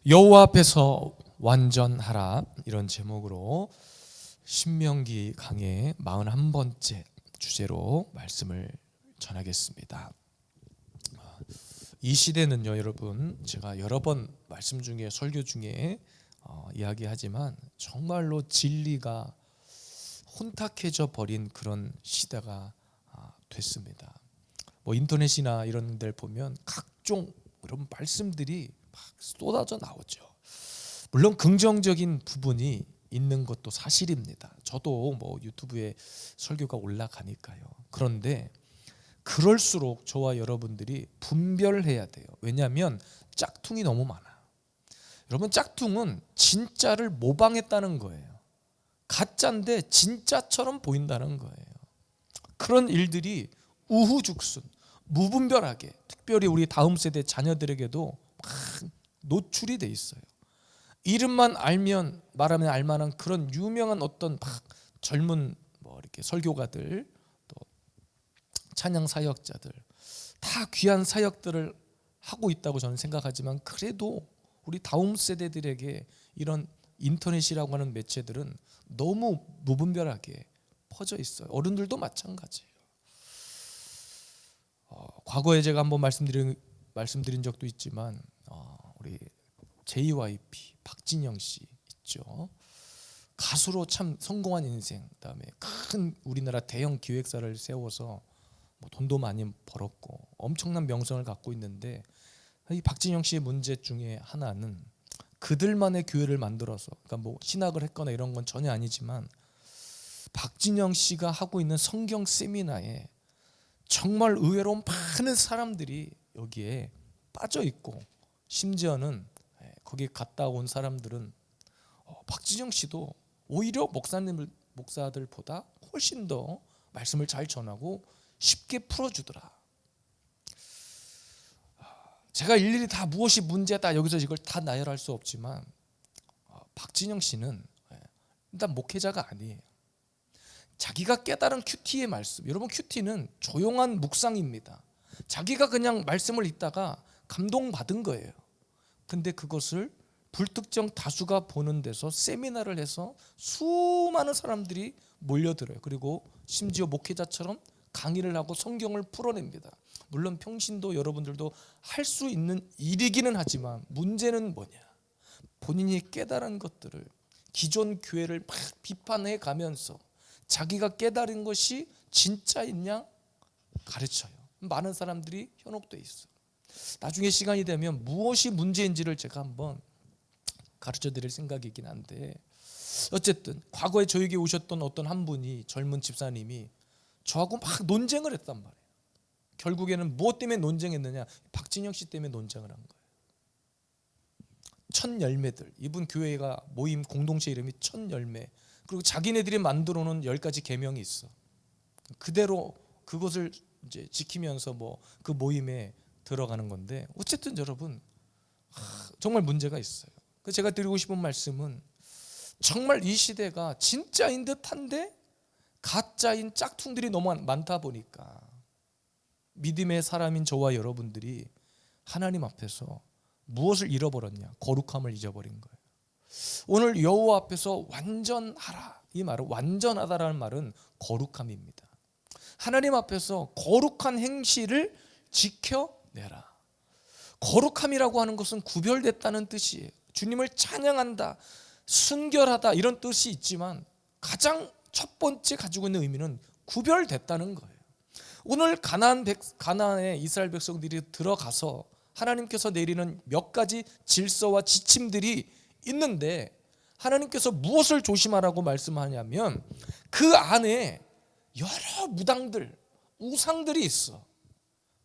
여호와 앞에서 완전하라, 이런 제목으로 신명기 강의 41번째 주제로 말씀을 전하겠습니다. 이 시대는요, 여러분, 제가 여러 번 말씀 중에, 설교 중에 이야기하지만 정말로 진리가 혼탁해져 버린 그런 시대가 됐습니다. 인터넷이나 이런 데를 보면 각종 이런 말씀들이 막 쏟아져 나오죠. 물론 긍정적인 부분이 있는 것도 사실입니다. 저도 유튜브에 설교가 올라가니까요. 그런데 그럴수록 저와 여러분들이 분별해야 돼요. 왜냐하면 짝퉁이 너무 많아요. 여러분, 짝퉁은 진짜를 모방했다는 거예요. 가짜인데 진짜처럼 보인다는 거예요. 그런 일들이 우후죽순, 무분별하게, 특별히 우리 다음 세대 자녀들에게도 막 노출이 돼 있어요. 이름만 알면, 말하면 알만한 그런 유명한 어떤 막 젊은 이렇게 설교가들, 또 찬양 사역자들, 다 귀한 사역들을 하고 있다고 저는 생각하지만, 그래도 우리 다음 세대들에게 이런 인터넷이라고 하는 매체들은 너무 무분별하게 퍼져 있어요. 어른들도 마찬가지예요. 과거에 제가 한번 말씀드린 적도 있지만, 우리 JYP 박진영 씨 있죠. 가수로 참 성공한 인생, 그다음에 큰 우리나라 대형 기획사를 세워서 돈도 많이 벌었고 엄청난 명성을 갖고 있는데, 이 박진영 씨의 문제 중에 하나는 그들만의 교회를 만들어서, 그러니까 신학을 했거나 이런 건 전혀 아니지만, 박진영 씨가 하고 있는 성경 세미나에 정말 의외로 많은 사람들이 여기에 빠져 있고, 심지어는 거기 갔다 온 사람들은 박진영 씨도 오히려 목사들보다 훨씬 더 말씀을 잘 전하고 쉽게 풀어주더라. 제가 일일이 다 무엇이 문제다, 여기서 이걸 다 나열할 수 없지만, 박진영 씨는 일단 목회자가 아니에요. 자기가 깨달은 큐티의 말씀, 여러분, 큐티는 조용한 묵상입니다. 자기가 그냥 말씀을 읽다가 감동받은 거예요. 근데 그것을 불특정 다수가 보는 데서 세미나를 해서 수많은 사람들이 몰려들어요. 그리고 심지어 목회자처럼 강의를 하고 성경을 풀어냅니다. 물론 평신도 여러분들도 할 수 있는 일이기는 하지만, 문제는 뭐냐, 본인이 깨달은 것들을 기존 교회를 막 비판해 가면서 자기가 깨달은 것이 진짜있냐 가르쳐요. 많은 사람들이 현혹돼 있어요. 나중에 시간이 되면 무엇이 문제인지를 제가 한번 가르쳐 드릴 생각이긴 한데, 어쨌든 과거에 저에게 오셨던 어떤 한 분이, 젊은 집사님이 저하고 막 논쟁을 했단 말이에요. 결국에는 무엇 때문에 논쟁했느냐, 박진영 씨 때문에 논쟁을 한 거예요. 천 열매들, 이분 교회가 모임 공동체 이름이 천 열매, 그리고 자기네들이 만들어 놓은 10가지 계명이 있어. 그대로 그것을 이제 지키면서 그 모임에 들어가는 건데, 어쨌든 여러분, 정말 문제가 있어요. 그래서 제가 드리고 싶은 말씀은, 정말 이 시대가 진짜인 듯한데 가짜인 짝퉁들이 너무 많다 보니까 믿음의 사람인 저와 여러분들이 하나님 앞에서 무엇을 잃어버렸냐, 거룩함을 잊어버린 거예요. 오늘 여호와 앞에서 완전하라, 이 말은, 완전하다라는 말은 거룩함입니다. 하나님 앞에서 거룩한 행실을 지켜내라. 거룩함이라고 하는 것은 구별됐다는 뜻이에요. 주님을 찬양한다, 순결하다, 이런 뜻이 있지만, 가장 첫 번째 가지고 있는 의미는 구별됐다는 거예요. 오늘 가나안에 이스라엘 백성들이 들어가서 하나님께서 내리는 몇 가지 질서와 지침들이 있는데, 하나님께서 무엇을 조심하라고 말씀하냐면, 그 안에 여러 무당들, 우상들이 있어.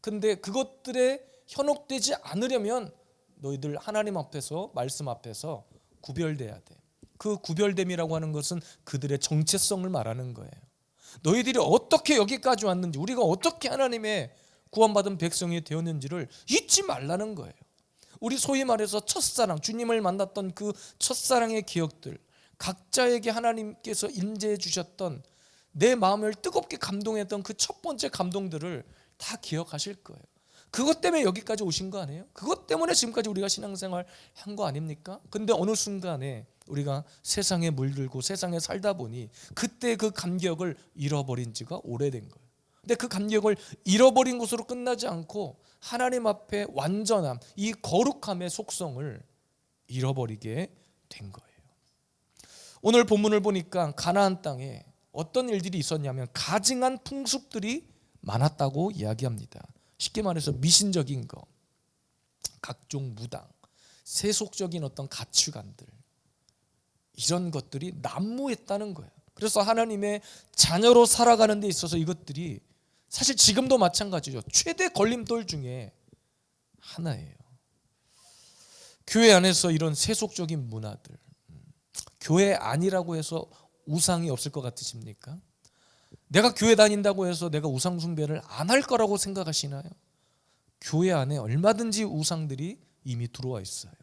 근데 그것들에 현혹되지 않으려면 너희들 하나님 앞에서, 말씀 앞에서 구별돼야 돼. 그 구별됨이라고 하는 것은 그들의 정체성을 말하는 거예요. 너희들이 어떻게 여기까지 왔는지, 우리가 어떻게 하나님의 구원받은 백성이 되었는지를 잊지 말라는 거예요. 우리 소위 말해서 첫사랑, 주님을 만났던 그 첫사랑의 기억들, 각자에게 하나님께서 인재해 주셨던, 내 마음을 뜨겁게 감동했던 그 첫 번째 감동들을 다 기억하실 거예요. 그것 때문에 여기까지 오신 거 아니에요? 그것 때문에 지금까지 우리가 신앙생활 한 거 아닙니까? 근데 어느 순간에 우리가 세상에 물들고 세상에 살다 보니 그때 그 감격을 잃어버린 지가 오래된 거예요. 근데 그 감격을 잃어버린 것으로 끝나지 않고 하나님 앞에 완전함, 이 거룩함의 속성을 잃어버리게 된 거예요. 오늘 본문을 보니까 가나안 땅에 어떤 일들이 있었냐면 가증한 풍습들이 많았다고 이야기합니다. 쉽게 말해서 미신적인 거, 각종 무당, 세속적인 어떤 가치관들, 이런 것들이 난무했다는 거예요. 그래서 하나님의 자녀로 살아가는 데 있어서 이것들이 사실 지금도 마찬가지죠. 최대 걸림돌 중에 하나예요. 교회 안에서 이런 세속적인 문화들, 교회 아니라고 해서 우상이 없을 것 같으십니까? 내가 교회 다닌다고 해서 내가 우상 숭배를 안 할 거라고 생각하시나요? 교회 안에 얼마든지 우상들이 이미 들어와 있어요.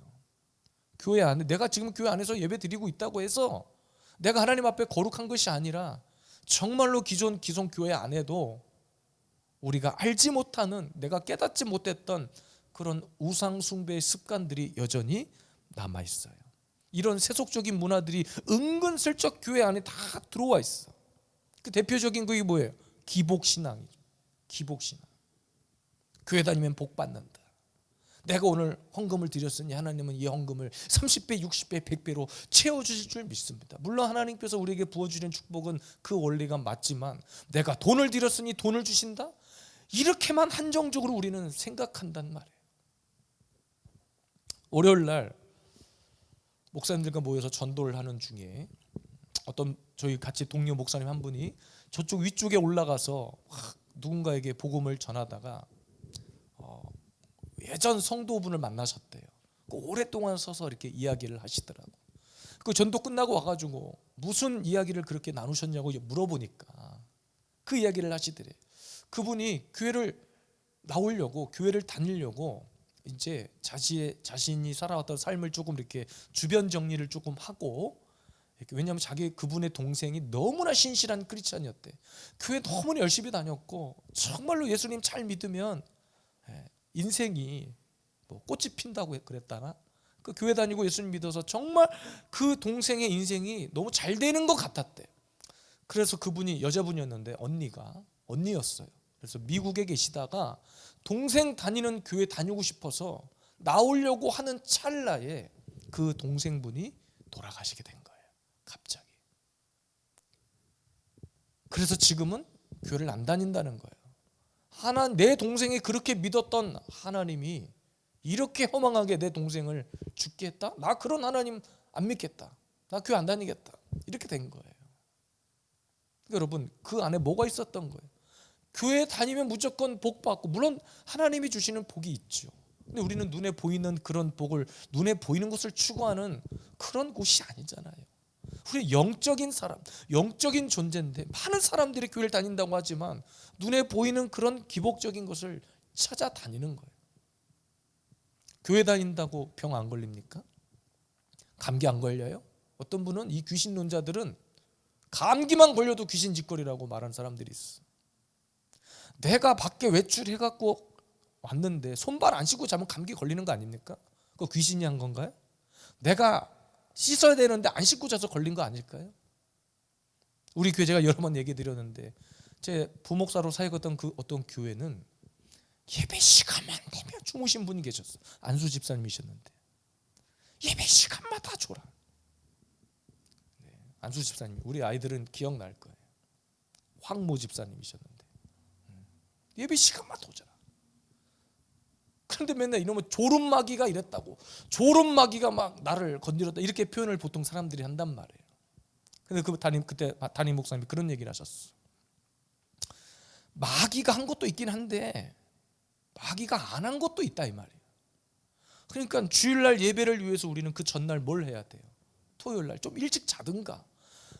교회 안에, 내가 지금 교회 안에서 예배 드리고 있다고 해서 내가 하나님 앞에 거룩한 것이 아니라 정말로 기존 교회 안에도 우리가 알지 못하는, 내가 깨닫지 못했던 그런 우상 숭배의 습관들이 여전히 남아 있어요. 이런 세속적인 문화들이 은근슬쩍 교회 안에 다 들어와 있어. 그 대표적인 그게 뭐예요? 기복신앙이죠. 기복신앙. 교회 다니면 복 받는다. 내가 오늘 헌금을 드렸으니 하나님은 이 헌금을 30배, 60배, 100배로 채워주실 줄 믿습니다. 물론 하나님께서 우리에게 부어주는 축복은 그 원리가 맞지만 내가 돈을 드렸으니 돈을 주신다? 이렇게만 한정적으로 우리는 생각한단 말이에요. 월요일 날 목사님들과 모여서 전도를 하는 중에 어떤 저희 같이 동료 목사님 한 분이 저쪽 위쪽에 올라가서 누군가에게 복음을 전하다가 예전 성도분을 만나셨대요. 오랫동안 서서 이렇게 이야기를 하시더라고. 그 전도 끝나고 와가지고 무슨 이야기를 그렇게 나누셨냐고 물어보니까 그 이야기를 하시더래. 그분이 교회를 나오려고, 교회를 다니려고 이제 자신이 살아왔던 삶을 조금 이렇게 주변 정리를 조금 하고, 왜냐하면 그분의 동생이 너무나 신실한 크리스찬이었대. 교회 너무나 열심히 다녔고 정말로 예수님 잘 믿으면 인생이 뭐 꽃이 핀다고 그랬다나, 그 교회 다니고 예수님 믿어서 정말 그 동생의 인생이 너무 잘 되는 것 같았대. 그래서 그분이 여자분이었는데 언니였어요. 그래서 미국에 계시다가 동생 다니는 교회 다니고 싶어서 나오려고 하는 찰나에 그 동생분이 돌아가시게 된 거예요. 갑자기. 그래서 지금은 교회를 안 다닌다는 거예요. 내 동생이 그렇게 믿었던 하나님이 이렇게 허망하게 내 동생을 죽게 했다? 나 그런 하나님 안 믿겠다. 나 교회 안 다니겠다. 이렇게 된 거예요. 여러분, 그 안에 뭐가 있었던 거예요? 교회 다니면 무조건 복 받고, 물론 하나님이 주시는 복이 있죠. 근데 우리는 눈에 보이는 그런 복을, 눈에 보이는 것을 추구하는 그런 곳이 아니잖아요. 우리 영적인 사람, 영적인 존재인데 많은 사람들이 교회를 다닌다고 하지만 눈에 보이는 그런 기복적인 것을 찾아다니는 거예요. 교회 다닌다고 병 안 걸립니까? 감기 안 걸려요? 어떤 분은 이 귀신론자들은 감기만 걸려도 귀신 짓거리라고 말하는 사람들이 있어. 내가 밖에 외출해갖고 왔는데 손발 안 씻고 자면 감기 걸리는 거 아닙니까? 그거 귀신이 한 건가요? 내가 씻어야 되는데 안 씻고 자서 걸린 거 아닐까요? 우리 교회 제가 여러 번 얘기 드렸는데, 제 부목사로 사역했던 그 어떤 교회는 예배 시간만 되면 주무신 분이 계셨어요. 안수 집사님이셨는데 예배 시간마다 줘라. 안수 집사님, 우리 아이들은 기억날 거예요. 황모 집사님이셨는데 예배 시간마다 오잖아. 그런데 맨날 이놈의 졸음마귀가 이랬다고, 졸음마귀가 막 나를 건드렸다, 이렇게 표현을 보통 사람들이 한단 말이에요. 근데 그때 담임 목사님이 그런 얘기를 하셨어. 마귀가 한 것도 있긴 한데 마귀가 안 한 것도 있다, 이 말이에요. 그러니까 주일날 예배를 위해서 우리는 그 전날 뭘 해야 돼요? 토요일날 좀 일찍 자든가,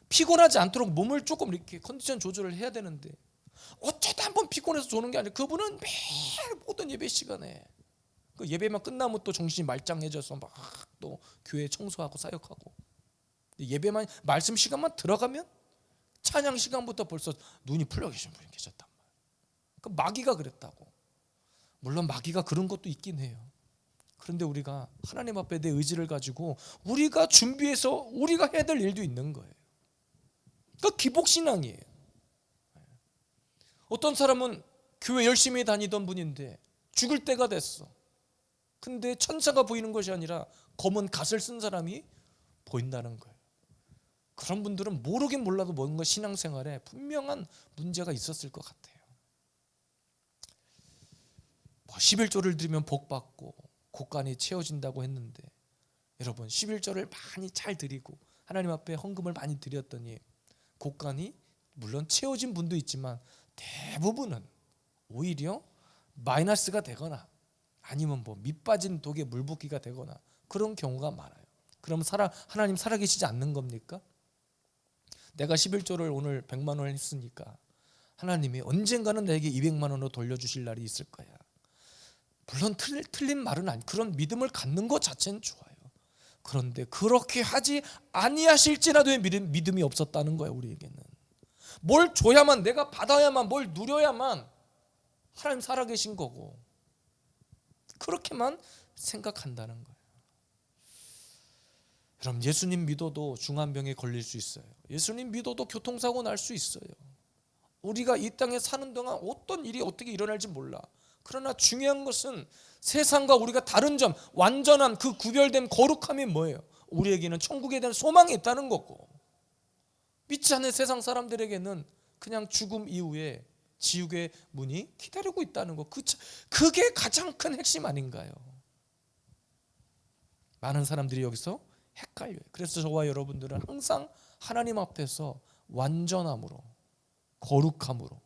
피곤하지 않도록 몸을 조금 이렇게 컨디션 조절을 해야 되는데 어쩌다 한번 피곤해서 조는 게 아니라 그분은 매일 모든 예배 시간에 그 예배만 끝나면 또 정신이 말짱해져서 막 또 교회 청소하고 사역하고, 예배만, 말씀 시간만 들어가면 찬양 시간부터 벌써 눈이 풀려 계신 분이 계셨단 말이에요. 그 마귀가 그랬다고. 물론 마귀가 그런 것도 있긴 해요. 그런데 우리가 하나님 앞에 내 의지를 가지고 우리가 준비해서 우리가 해야 될 일도 있는 거예요. 그러니까 기복신앙이에요. 어떤 사람은 교회 열심히 다니던 분인데 죽을 때가 됐어. 근데 천사가 보이는 것이 아니라 검은 갓을 쓴 사람이 보인다는 거예요. 그런 분들은 모르긴 몰라도 뭔가 신앙생활에 분명한 문제가 있었을 것 같아요. 11조를 드리면 복받고 곳간이 채워진다고 했는데, 여러분 11조를 많이 잘 드리고 하나님 앞에 헌금을 많이 드렸더니 곳간이 물론 채워진 분도 있지만 대부분은 오히려 마이너스가 되거나 아니면 밑 빠진 독에 물 붓기가 되거나 그런 경우가 많아요. 그럼 하나님 살아계시지 않는 겁니까? 내가 11조를 오늘 100만 원을 했으니까 하나님이 언젠가는 내게 200만 원으로 돌려주실 날이 있을 거야. 물론 틀린 말은 아니, 그런 믿음을 갖는 것 자체는 좋아요. 그런데 그렇게 하지 아니하실지라도의 믿음이 없었다는 거예요. 우리에게는 뭘 줘야만, 내가 받아야만, 뭘 누려야만 하나님 살아계신 거고, 그렇게만 생각한다는 거예요. 여러분, 예수님 믿어도 중환병에 걸릴 수 있어요. 예수님 믿어도 교통사고 날 수 있어요. 우리가 이 땅에 사는 동안 어떤 일이 어떻게 일어날지 몰라. 그러나 중요한 것은 세상과 우리가 다른 점, 완전한 그 구별된 거룩함이 뭐예요? 우리에게는 천국에 대한 소망이 있다는 거고, 믿지 않는 세상 사람들에게는 그냥 죽음 이후에 지옥의 문이 기다리고 있다는 거. 그게 가장 큰 핵심 아닌가요? 많은 사람들이 여기서 헷갈려요. 그래서 저와 여러분들은 항상 하나님 앞에서 완전함으로, 거룩함으로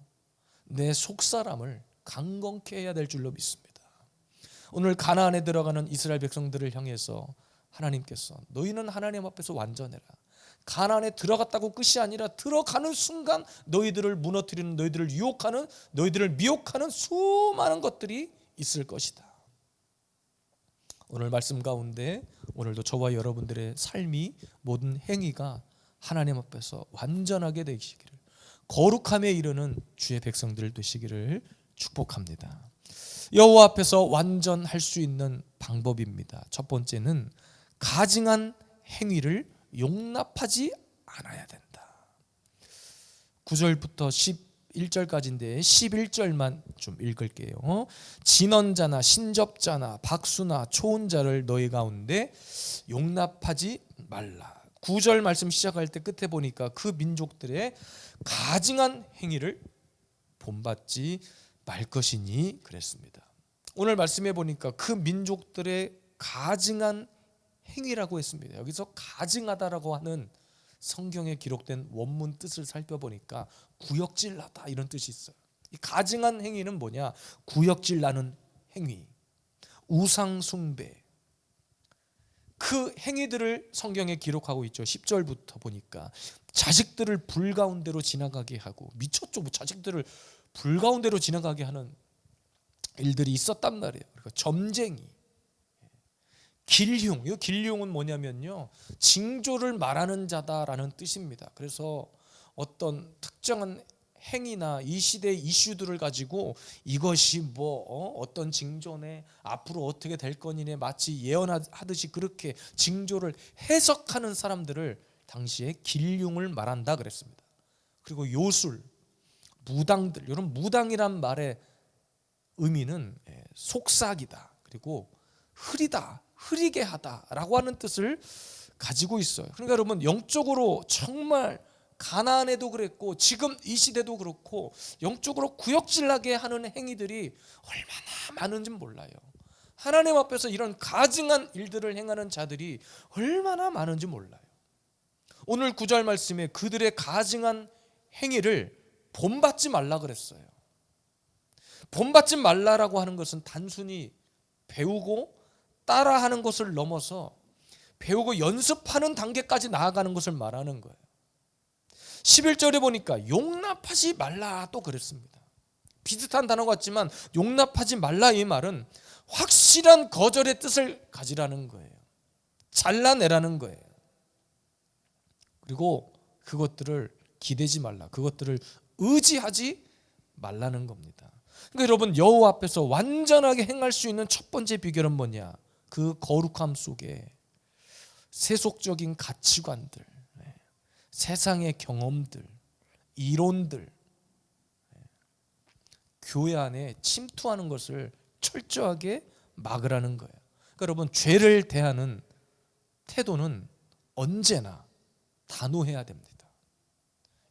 내 속사람을 강건케 해야 될 줄로 믿습니다. 오늘 가나안에 들어가는 이스라엘 백성들을 향해서 하나님께서 너희는 하나님 앞에서 완전해라. 가나안에 들어갔다고 끝이 아니라 들어가는 순간 너희들을 무너뜨리는, 너희들을 유혹하는, 너희들을 미혹하는 수많은 것들이 있을 것이다. 오늘 말씀 가운데 오늘도 저와 여러분들의 삶이, 모든 행위가 하나님 앞에서 완전하게 되시기를, 거룩함에 이르는 주의 백성들 되시기를 축복합니다. 여호와 앞에서 완전할 수 있는 방법입니다. 첫 번째는 가증한 행위를 용납하지 않아야 된다. 9절부터 11절까지인데 11절만 좀 읽을게요. 진언자나 신접자나 박수나 초혼자를 너희 가운데 용납하지 말라. 9절 말씀 시작할 때 끝에 보니까 그 민족들의 가증한 행위를 본받지 말 것이니 그랬습니다. 오늘 말씀해 보니까 그 민족들의 가증한 행위라고 했습니다. 여기서 가증하다라고 하는 성경에 기록된 원문 뜻을 살펴보니까 구역질나다 이런 뜻이 있어요. 이 가증한 행위는 뭐냐? 구역질나는 행위, 우상 숭배, 그 행위들을 성경에 기록하고 있죠. 10절부터 보니까 자식들을 불 가운데로 지나가게 하고, 미쳤죠. 자식들을 불 가운데로 지나가게 하는 일들이 있었단 말이에요. 그러니까 점쟁이, 길흉. 이 길흉은 뭐냐면요, 징조를 말하는 자다라는 뜻입니다. 그래서 어떤 특정한 행위나 이 시대의 이슈들을 가지고 이것이 어떤 징조네, 앞으로 어떻게 될 거니네, 마치 예언하듯이 그렇게 징조를 해석하는 사람들을 당시에 길흉을 말한다 그랬습니다. 그리고 요술, 무당들, 이런 무당이란 말의 의미는 속삭이다, 그리고 흐리다, 흐리게 하다라고 하는 뜻을 가지고 있어요. 그러니까 여러분, 영적으로 정말 가나안에도 그랬고 지금 이 시대도 그렇고 영적으로 구역질나게 하는 행위들이 얼마나 많은지 몰라요. 하나님 앞에서 이런 가증한 일들을 행하는 자들이 얼마나 많은지 몰라요. 오늘 9절 말씀에 그들의 가증한 행위를 본받지 말라 그랬어요. 본받지 말라라고 하는 것은 단순히 배우고 따라하는 것을 넘어서 배우고 연습하는 단계까지 나아가는 것을 말하는 거예요. 11절에 보니까 용납하지 말라 또 그랬습니다. 비슷한 단어 같지만 용납하지 말라 이 말은 확실한 거절의 뜻을 가지라는 거예요. 잘라내라는 거예요. 그리고 그것들을 기대지 말라, 그것들을 의지하지 말라는 겁니다. 그러니까 여러분, 여호와 앞에서 완전하게 행할 수 있는 첫 번째 비결은 뭐냐? 그 거룩함 속에 세속적인 가치관들, 세상의 경험들, 이론들, 교회 안에 침투하는 것을 철저하게 막으라는 거예요. 그러니까 여러분, 죄를 대하는 태도는 언제나 단호해야 됩니다.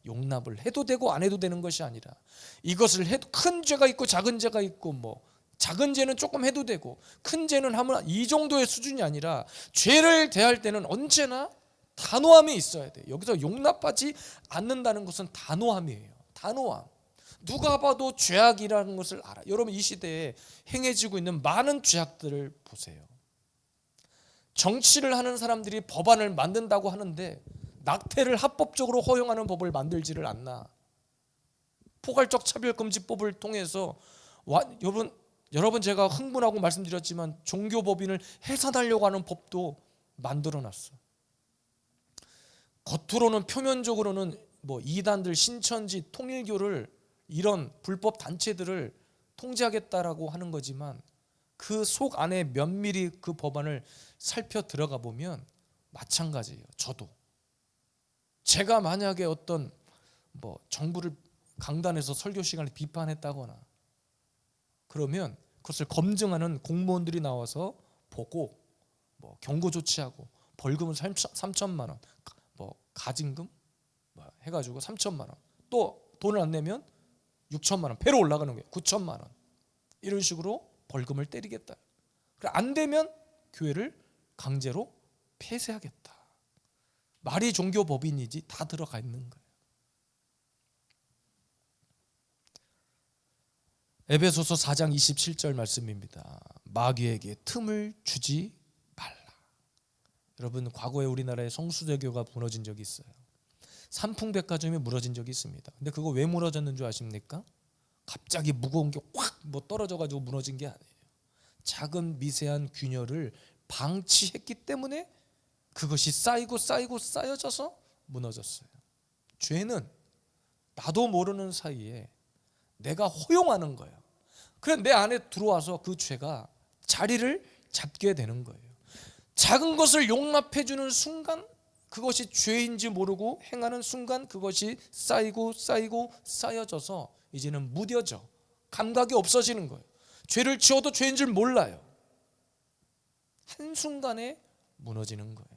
용납을 해도 되고 안 해도 되는 것이 아니라, 이것을 해도 큰 죄가 있고 작은 죄가 있고, 뭐 작은 죄는 조금 해도 되고 큰 죄는 하면 이 정도의 수준이 아니라, 죄를 대할 때는 언제나 단호함이 있어야 돼요. 여기서 용납하지 않는다는 것은 단호함이에요. 단호함. 누가 봐도 죄악이라는 것을 알아. 여러분, 이 시대에 행해지고 있는 많은 죄악들을 보세요. 정치를 하는 사람들이 법안을 만든다고 하는데 낙태를 합법적으로 허용하는 법을 만들지를 않나. 포괄적 차별금지법을 통해서 여러분 제가 흥분하고 말씀드렸지만 종교법인을 해산하려고 하는 법도 만들어놨어. 겉으로는, 표면적으로는 뭐 이단들, 신천지, 통일교를, 이런 불법 단체들을 통제하겠다라고 하는 거지만, 그 속 안에 면밀히 그 법안을 살펴 들어가 보면 마찬가지예요. 저도 제가 만약에 어떤 뭐 정부를 강단에서 설교 시간에 비판했다거나 그러면 그것을 검증하는 공무원들이 나와서 보고 뭐 경고 조치하고 벌금은 3천만 원, 뭐 가징금 뭐 해가지고 3천만 원, 또 돈을 안 내면 6천만 원, 배로 올라가는 거예요. 9천만 원, 이런 식으로 벌금을 때리겠다. 안 되면 교회를 강제로 폐쇄하겠다. 말이 종교법인이지 다 들어가 있는 거예요. 에베소서 4장 27절 말씀입니다. 마귀에게 틈을 주지 말라. 여러분, 과거에 우리나라의 성수대교가 무너진 적이 있어요. 삼풍백화점이 무너진 적이 있습니다. 근데 그거 왜 무너졌는 줄 아십니까? 갑자기 무거운 게 확 뭐 떨어져가지고 무너진 게 아니에요. 작은 미세한 균열을 방치했기 때문에 그것이 쌓이고 쌓여져서 무너졌어요. 죄는 나도 모르는 사이에 내가 허용하는 거예요. 그래 내 안에 들어와서 그 죄가 자리를 잡게 되는 거예요. 작은 것을 용납해 주는 순간, 그것이 죄인지 모르고 행하는 순간 그것이 쌓이고 쌓여져서 이제는 무뎌져 감각이 없어지는 거예요. 죄를 지어도 죄인 줄 몰라요. 한순간에 무너지는 거예요.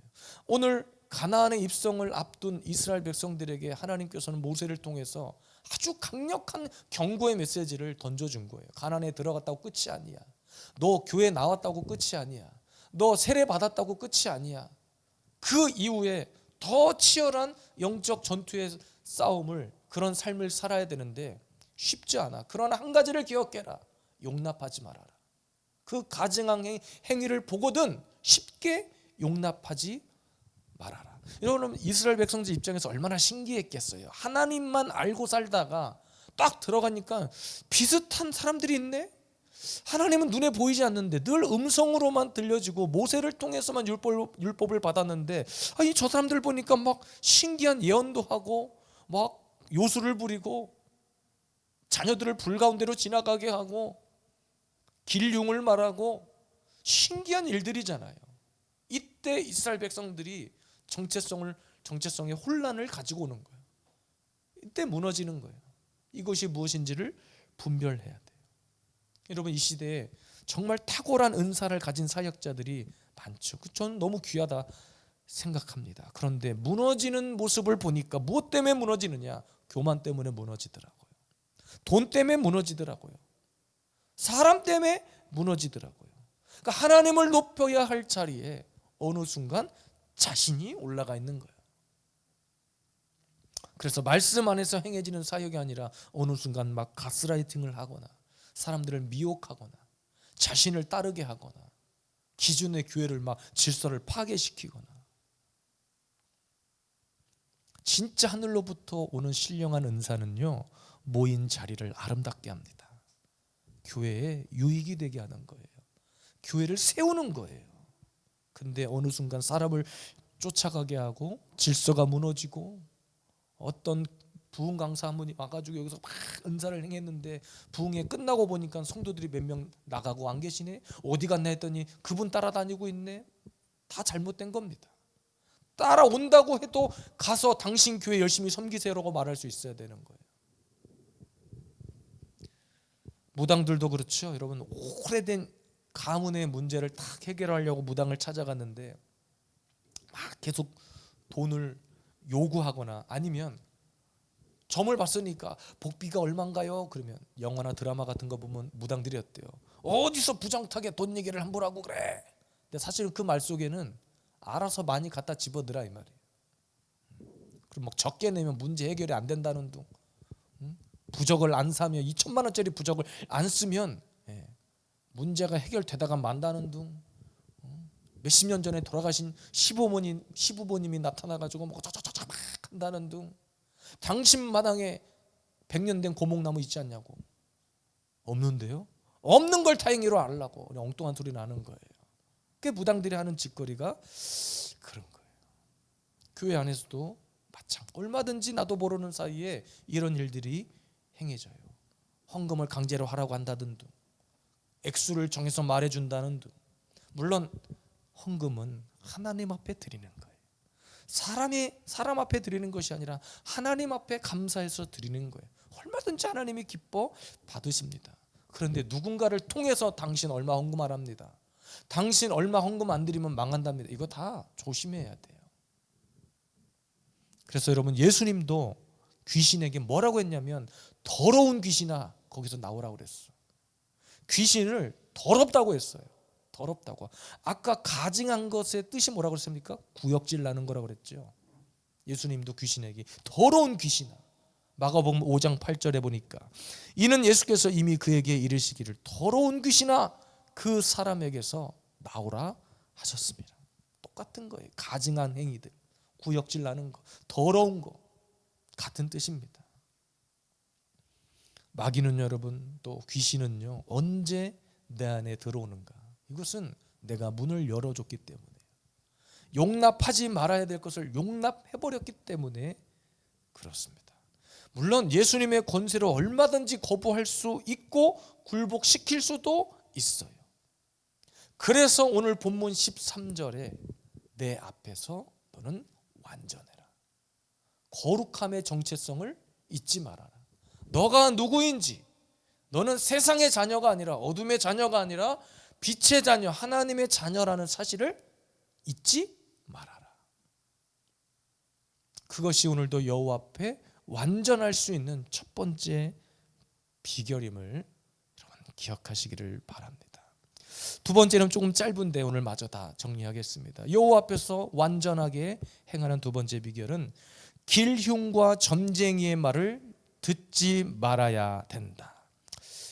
오늘 가나안의 입성을 앞둔 이스라엘 백성들에게 하나님께서는 모세를 통해서 아주 강력한 경고의 메시지를 던져준 거예요. 가나안에 들어갔다고 끝이 아니야. 너 교회 나왔다고 끝이 아니야. 너 세례 받았다고 끝이 아니야. 그 이후에 더 치열한 영적 전투의 싸움을, 그런 삶을 살아야 되는데 쉽지 않아. 그러나 한 가지를 기억해라. 용납하지 말아라. 그 가증한 행위를 보거든 쉽게 용납하지 말아라. 여러분, 이스라엘 백성들 입장에서 얼마나 신기했겠어요. 하나님만 알고 살다가 딱 들어가니까 비슷한 사람들이 있네. 하나님은 눈에 보이지 않는데 늘 음성으로만 들려지고 모세를 통해서만 율법을 받았는데, 아니 저 사람들 보니까 막 신기한 예언도 하고 막 요술을 부리고 자녀들을 불 가운데로 지나가게 하고 길흉을 말하고 신기한 일들이잖아요. 이때 이스라엘 백성들이 정체성의 혼란을 가지고 오는 거예요. 이때 무너지는 거예요. 이것이 무엇인지를 분별해야 돼요. 여러분, 이 시대에 정말 탁월한 은사를 가진 사역자들이 많죠. 저는 너무 귀하다 생각합니다. 그런데 무너지는 모습을 보니까 무엇 때문에 무너지느냐? 교만 때문에 무너지더라고요. 돈 때문에 무너지더라고요. 사람 때문에 무너지더라고요. 그러니까 하나님을 높여야 할 자리에 어느 순간 자신이 올라가 있는 거예요. 그래서 말씀 안에서 행해지는 사역이 아니라 어느 순간 막 가스라이팅을 하거나 사람들을 미혹하거나 자신을 따르게 하거나 기존의 교회를 막 질서를 파괴시키거나, 진짜 하늘로부터 오는 신령한 은사는요, 모인 자리를 아름답게 합니다. 교회에 유익이 되게 하는 거예요. 교회를 세우는 거예요. 근데 어느 순간 사람을 쫓아가게 하고 질서가 무너지고 어떤 부흥 강사 한 분이 와가지고 여기서 막 은사를 행했는데 부흥회 끝나고 보니까 성도들이 몇 명 나가고 안 계시네. 어디 갔나 했더니 그분 따라다니고 있네. 다 잘못된 겁니다. 따라온다고 해도 가서 당신 교회 열심히 섬기세요라고 말할 수 있어야 되는 거예요. 무당들도 그렇죠. 여러분, 오래된 가문의 문제를 딱 해결하려고 무당을 찾아갔는데 막 계속 돈을 요구하거나 아니면 점을 봤으니까 복비가 얼마인가요? 그러면 영화나 드라마 같은 거 보면 무당들이 어때요? 어디서 부정타게 돈 얘기를 함부로 하고 그래. 근데 사실은 그 말 속에는 알아서 많이 갖다 집어넣으라 이 말이에요. 그리고 막 적게 내면 문제 해결이 안 된다는 둥. 부적을 안 사면 2천만 원짜리 부적을 안 쓰면 문제가 해결되다가 만다는 둥. 몇십 년 전에 돌아가신 시부모님이 나타나가지고 뭐 막 한다는 둥. 당신 마당에 100년 된 고목나무 있지 않냐고. 없는데요? 없는 걸 다행히로 알라고 엉뚱한 소리 나는 거예요. 그게 무당들이 하는 짓거리가 그런 거예요. 교회 안에서도 얼마든지 나도 모르는 사이에 이런 일들이 행해져요. 헌금을 강제로 하라고 한다든 둥, 액수를 정해서 말해준다는 둥. 물론 헌금은 하나님 앞에 드리는 거예요. 사람 앞에 드리는 것이 아니라 하나님 앞에 감사해서 드리는 거예요. 얼마든지 하나님이 기뻐 받으십니다. 그런데 누군가를 통해서 당신 얼마 헌금하랍니다. 당신 얼마 헌금 안 드리면 망한답니다. 이거 다 조심해야 돼요. 그래서 여러분, 예수님도 귀신에게 뭐라고 했냐면 더러운 귀신아 거기서 나오라고 그랬어. 귀신을 더럽다고 했어요. 더럽다고. 아까 가증한 것의 뜻이 뭐라고 그랬습니까? 구역질 나는 거라고 그랬죠. 예수님도 귀신에게 더러운 귀신아. 마가복음 5장 8절에 보니까 이는 예수께서 이미 그에게 이르시기를 더러운 귀신아 그 사람에게서 나오라 하셨습니다. 똑같은 거예요. 가증한 행위들, 구역질 나는 거, 더러운 거 같은 뜻입니다. 마귀는 여러분, 또 귀신은요, 언제 내 안에 들어오는가? 이것은 내가 문을 열어줬기 때문에, 용납하지 말아야 될 것을 용납해버렸기 때문에 그렇습니다. 물론 예수님의 권세로 얼마든지 거부할 수 있고 굴복시킬 수도 있어요. 그래서 오늘 본문 13절에 내 앞에서 너는 완전해라. 거룩함의 정체성을 잊지 말아라. 너가 누구인지, 너는 세상의 자녀가 아니라 어둠의 자녀가 아니라 빛의 자녀, 하나님의 자녀라는 사실을 잊지 말아라. 그것이 오늘도 여호와 앞에 완전할 수 있는 첫 번째 비결임을 여러분 기억하시기를 바랍니다. 두 번째는 조금 짧은데 오늘 마저 다 정리하겠습니다. 여호와 앞에서 완전하게 행하는 두 번째 비결은 길흉과 점쟁이의 말을 듣지 말아야 된다.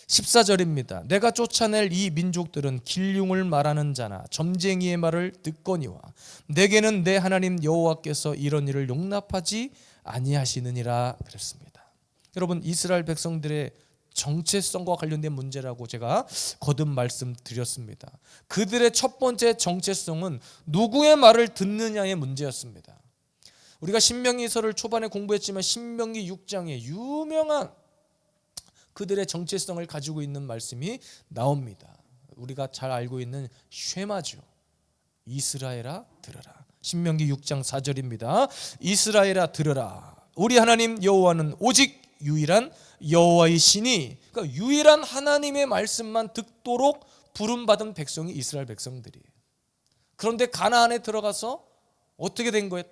14절입니다. 내가 쫓아낼 이 민족들은 길흉을 말하는 자나 점쟁이의 말을 듣거니와 내게는 내 하나님 여호와께서 이런 일을 용납하지 아니하시느니라 그랬습니다. 여러분, 이스라엘 백성들의 정체성과 관련된 문제라고 제가 거듭 말씀드렸습니다. 그들의 첫 번째 정체성은 누구의 말을 듣느냐의 문제였습니다. 우리가 신명기서를 초반에 공부했지만 신명기 6장에 유명한 그들의 정체성을 가지고 있는 말씀이 나옵니다. 우리가 잘 알고 있는 쉐마죠. 이스라엘아 들으라. 신명기 6장 4절입니다. 이스라엘아 들으라. 우리 하나님 여호와는 오직 유일한 여호와이시니, 그러니까 유일한 하나님의 말씀만 듣도록 부름받은 백성이 이스라엘 백성들이에요. 그런데 가나안에 들어가서 어떻게 된 거예요?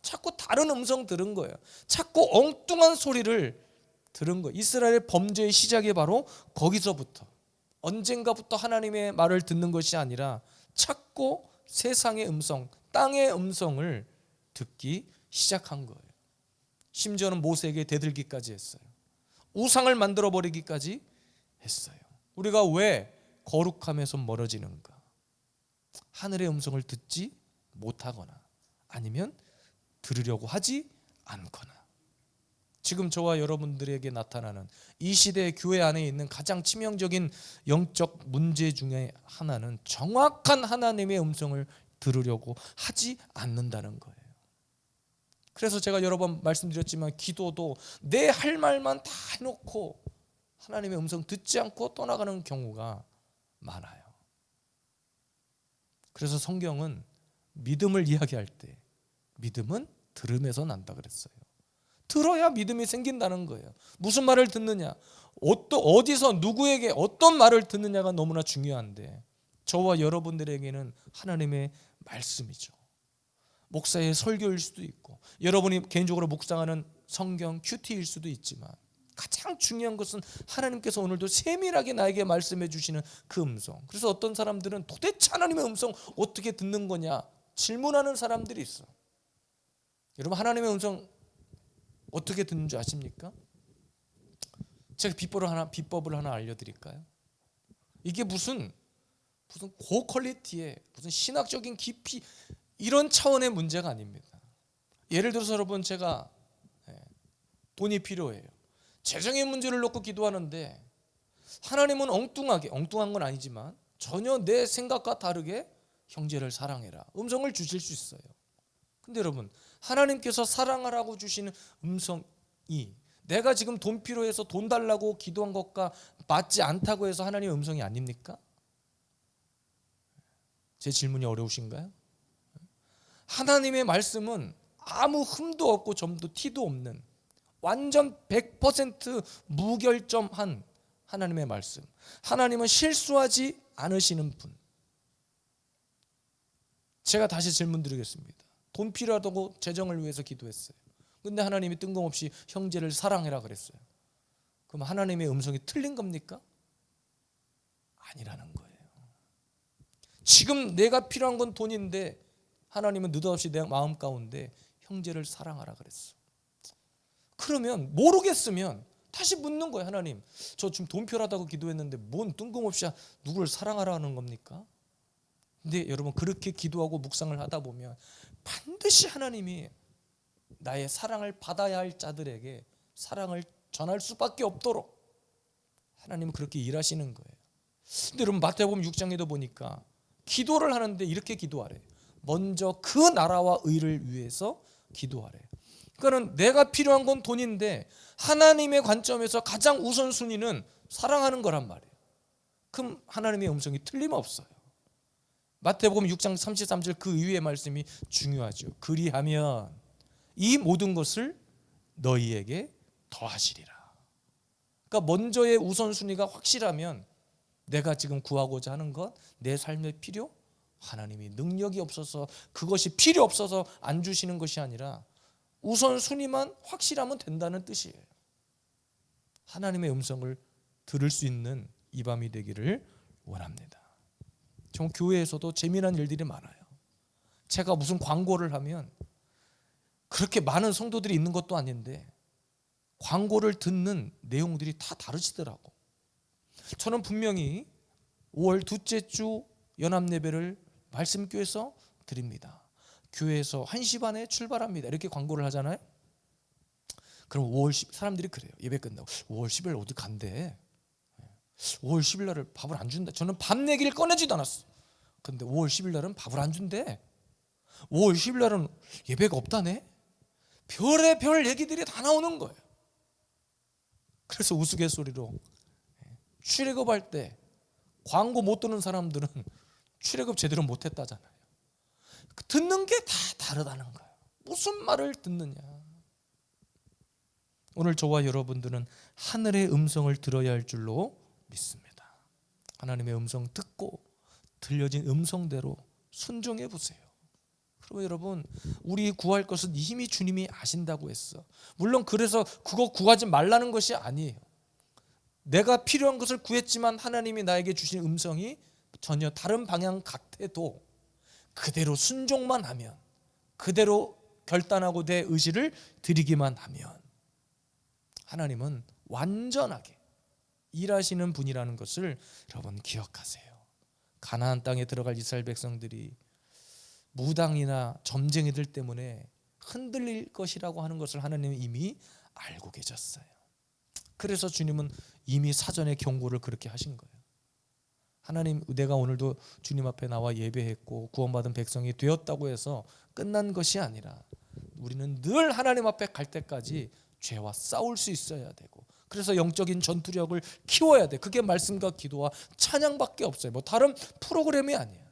자꾸 다른 음성 들은 거예요. 자꾸 엉뚱한 소리를 들은 거예요. 이스라엘의 범죄의 시작이 바로 거기서부터, 언젠가부터 하나님의 말을 듣는 것이 아니라 자꾸 세상의 음성, 땅의 음성을 듣기 시작한 거예요. 심지어는 모세에게 대들기까지 했어요. 우상을 만들어버리기까지 했어요. 우리가 왜 거룩함에서 멀어지는가? 하늘의 음성을 듣지 못하거나 아니면 들으려고 하지 않거나. 지금 저와 여러분들에게 나타나는 이 시대의 교회 안에 있는 가장 치명적인 영적 문제 중에 하나는 정확한 하나님의 음성을 들으려고 하지 않는다는 거예요. 그래서 제가 여러 번 말씀드렸지만 기도도 내 할 말만 다 해놓고 하나님의 음성 듣지 않고 떠나가는 경우가 많아요. 그래서 성경은 믿음을 이야기할 때 믿음은 들음에서 난다 그랬어요. 들어야 믿음이 생긴다는 거예요. 무슨 말을 듣느냐, 어디서 누구에게 어떤 말을 듣느냐가 너무나 중요한데 저와 여러분들에게는 하나님의 말씀이죠. 목사의 설교일 수도 있고 여러분이 개인적으로 묵상하는 성경 큐티일 수도 있지만 가장 중요한 것은 하나님께서 오늘도 세밀하게 나에게 말씀해 주시는 그 음성. 그래서 어떤 사람들은 도대체 하나님의 음성 어떻게 듣는 거냐 질문하는 사람들이 있어. 여러분 하나님의 음성 어떻게 듣는 줄 아십니까? 제가 비법을 하나 알려드릴까요? 이게 무슨 고퀄리티의 무슨 신학적인 깊이 이런 차원의 문제가 아닙니다. 예를 들어서 여러분 제가 돈이 필요해요. 재정의 문제를 놓고 기도하는데 하나님은 엉뚱한 건 아니지만 전혀 내 생각과 다르게 형제를 사랑해라 음성을 주실 수 있어요. 근데 여러분 하나님께서 사랑하라고 주시는 음성이 내가 지금 돈 필요해서 돈 달라고 기도한 것과 맞지 않다고 해서 하나님의 음성이 아닙니까? 제 질문이 어려우신가요? 하나님의 말씀은 아무 흠도 없고 점도 티도 없는 완전 100% 무결점한 하나님의 말씀. 하나님은 실수하지 않으시는 분. 제가 다시 질문 드리겠습니다. 돈 필요하다고 재정을 위해서 기도했어요. 근데 하나님이 뜬금없이 형제를 사랑해라 그랬어요. 그럼 하나님의 음성이 틀린 겁니까? 아니라는 거예요. 지금 내가 필요한 건 돈인데 하나님은 느닷없이 내 마음 가운데 형제를 사랑하라 그랬어. 그러면 모르겠으면 다시 묻는 거예요. 하나님 저 지금 돈 필요하다고 기도했는데 뭔 뜬금없이 누구를 사랑하라는 겁니까? 근데 여러분 그렇게 기도하고 묵상을 하다 보면 반드시 하나님이 나의 사랑을 받아야 할 자들에게 사랑을 전할 수밖에 없도록 하나님은 그렇게 일하시는 거예요. 근데 여러분 마태복음 6장에도 보니까 기도를 하는데 이렇게 기도하래. 먼저 그 나라와 의를 위해서 기도하래. 그러니까 내가 필요한 건 돈인데 하나님의 관점에서 가장 우선순위는 사랑하는 거란 말이에요. 그럼 하나님의 음성이 틀림없어요. 마태복음 6장 33절 그 이후의 말씀이 중요하죠. 그리하면 이 모든 것을 너희에게 더하시리라. 그러니까 먼저의 우선순위가 확실하면 내가 지금 구하고자 하는 것, 내 삶의 필요, 하나님이 능력이 없어서 그것이 필요 없어서 안 주시는 것이 아니라 우선순위만 확실하면 된다는 뜻이에요. 하나님의 음성을 들을 수 있는 이 밤이 되기를 원합니다. 정 교회에서도 재미난 일들이 많아요. 제가 무슨 광고를 하면 그렇게 많은 성도들이 있는 것도 아닌데 광고를 듣는 내용들이 다 다르시더라고. 저는 분명히 5월 둘째 주 연합예배를 말씀교회에서 드립니다. 교회에서 1시 반에 출발합니다. 이렇게 광고를 하잖아요. 그럼 5월 10일 사람들이 그래요. 예배 끝나고 5월 10일 어디 간대. 5월 10일 날을 밥을 안 준다. 저는 밥 얘기를 꺼내지도 않았어. 근데 5월 10일 날은 밥을 안 준대. 5월 10일 날은 예배가 없다네. 별의 별 얘기들이 다 나오는 거예요. 그래서 우스갯소리로 출애굽할 때 광고 못 듣는 사람들은 출애굽 제대로 못했다잖아요. 듣는 게 다 다르다는 거예요. 무슨 말을 듣느냐. 오늘 저와 여러분들은 하늘의 음성을 들어야 할 줄로 믿습니다. 하나님의 음성 듣고 들려진 음성대로 순종해 보세요. 그리고 여러분 우리 구할 것은 이미 주님이 아신다고 했어. 물론 그래서 그거 구하지 말라는 것이 아니에요. 내가 필요한 것을 구했지만 하나님이 나에게 주신 음성이 전혀 다른 방향 같아도 그대로 순종만 하면, 그대로 결단하고 내 의지를 드리기만 하면 하나님은 완전하게 일하시는 분이라는 것을 여러분 기억하세요. 가나안 땅에 들어갈 이스라엘 백성들이 무당이나 점쟁이들 때문에 흔들릴 것이라고 하는 것을 하나님은 이미 알고 계셨어요. 그래서 주님은 이미 사전에 경고를 그렇게 하신 거예요. 하나님, 내가 오늘도 주님 앞에 나와 예배했고 구원받은 백성이 되었다고 해서 끝난 것이 아니라 우리는 늘 하나님 앞에 갈 때까지 죄와 싸울 수 있어야 되고, 그래서 영적인 전투력을 키워야 돼. 그게 말씀과 기도와 찬양밖에 없어요. 뭐 다른 프로그램이 아니에요.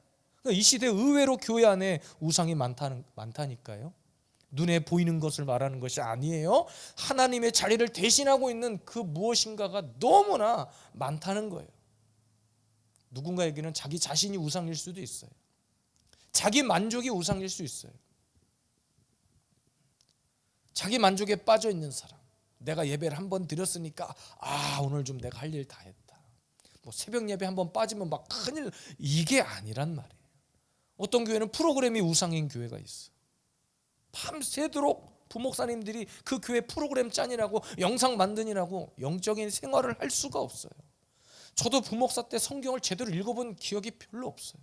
그러니까 이 시대 의외로 교회 안에 우상이 많다니까요. 눈에 보이는 것을 말하는 것이 아니에요. 하나님의 자리를 대신하고 있는 그 무엇인가가 너무나 많다는 거예요. 누군가에게는 자기 자신이 우상일 수도 있어요. 자기 만족이 우상일 수 있어요. 자기 만족에 빠져 있는 사람, 내가 예배를 한번 드렸으니까 오늘 좀 내가 할 일 다 했다. 뭐 새벽 예배 한번 빠지면 막 큰일, 이게 아니란 말이에요. 어떤 교회는 프로그램이 우상인 교회가 있어. 밤새도록 부목사님들이 그 교회 프로그램 짠이라고, 영상 만드니라고 영적인 생활을 할 수가 없어요. 저도 부목사 때 성경을 제대로 읽어본 기억이 별로 없어요.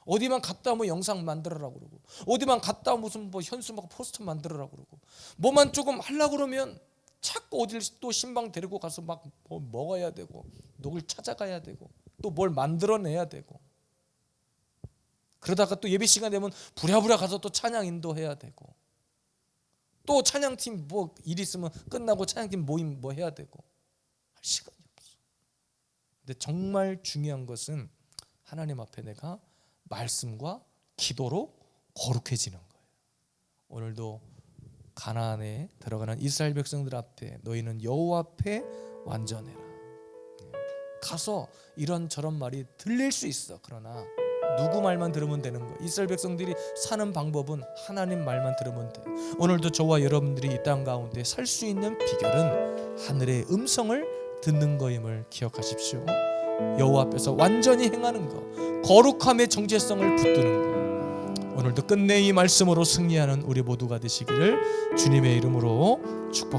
어디만 갔다 오면 영상 만들으라고 그러고, 어디만 갔다 오면 무슨 뭐 현수막 포스터 만들으라고 그러고, 뭐만 조금 하려고 그러면 자꾸 어딜 또 신방 데리고 가서 막 뭐 먹어야 되고, 누굴 찾아가야 되고, 또 뭘 만들어내야 되고, 그러다가 또 예배 시간 되면 부랴부랴 가서 또 찬양 인도해야 되고, 또 찬양팀 뭐 일 있으면 끝나고 찬양팀 모임 뭐 해야 되고, 할 시간이 없어. 근데 정말 중요한 것은 하나님 앞에 내가 말씀과 기도로 거룩해지는 거예요. 오늘도 가나안에 들어가는 이스라엘 백성들 앞에 너희는 여호와 앞에 완전해라. 가서 이런저런 말이 들릴 수 있어. 그러나 누구 말만 들으면 되는 거예요. 이스라엘 백성들이 사는 방법은 하나님 말만 들으면 돼. 오늘도 저와 여러분들이 이 땅 가운데 살 수 있는 비결은 하늘의 음성을 듣는 거임을 기억하십시오. 여호와 앞에서 완전히 행하는 것, 거룩함의 정체성을 붙드는 것, 오늘도 끝내 이 말씀으로 승리하는 우리 모두가 되시기를 주님의 이름으로 축복합니다.